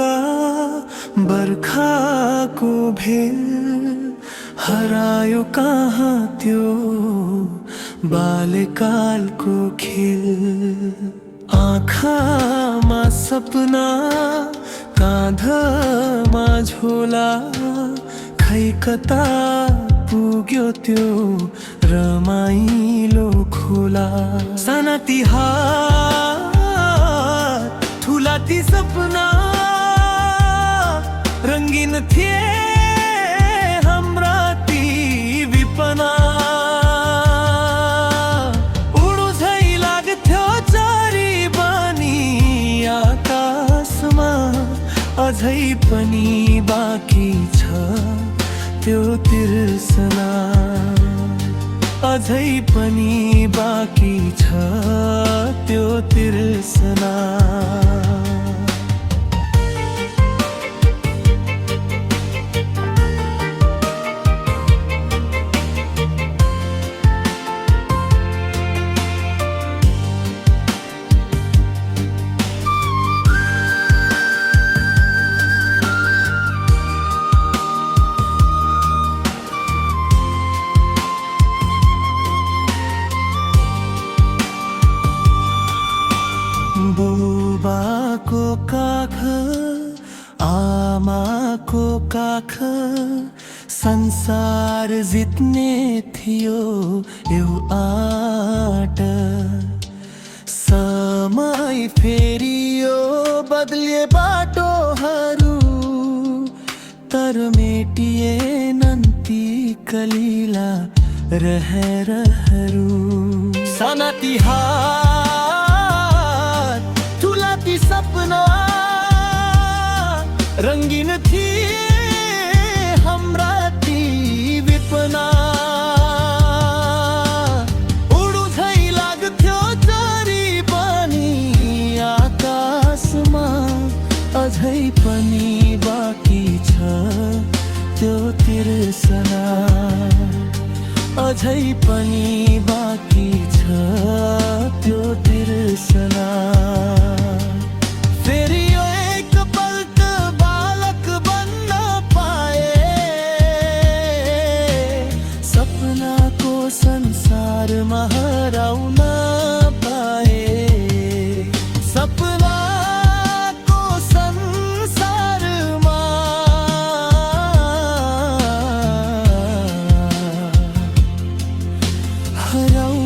ढुङ्गा बर्खाको भेल हरायो कहाँ त्यो बाल्यकालको खेल। आँखामा सपना काँधमा झोला खै कता पुग्यो त्यो रमाइलो खोला। साना ती हात ठुला ती सपना रङ्गिन थिए हाम्रा ती विपना। उडु झै लाग्थ्यो चरी बनी आकाशमा अझै पनि बाँकी छ त्यो तिर्सना। अझै पनि बाँकी छ त्यो तिर्सना। बुबाको काख आमाको काख संसार जित्ने थियो यो आँट। समय फेरियो बदले बाटोहरू तर मेटिएनन् ती कलिला रहरहरू। साना ती ती सपना रङ्गिन थिए हाम्रा ती विपना। उडु झै लाग्थ्यो चरी बनी आकाशमा अझै पनि बाँकी छ त्यो तिर्सना। अझै पनि बाँकी छ त्यो तिर्सना। फेरि यो एकपल्ट बालक बन्न पाए सपनाको संसारमा हराउन पाए। सपनाको संसारमा हराउन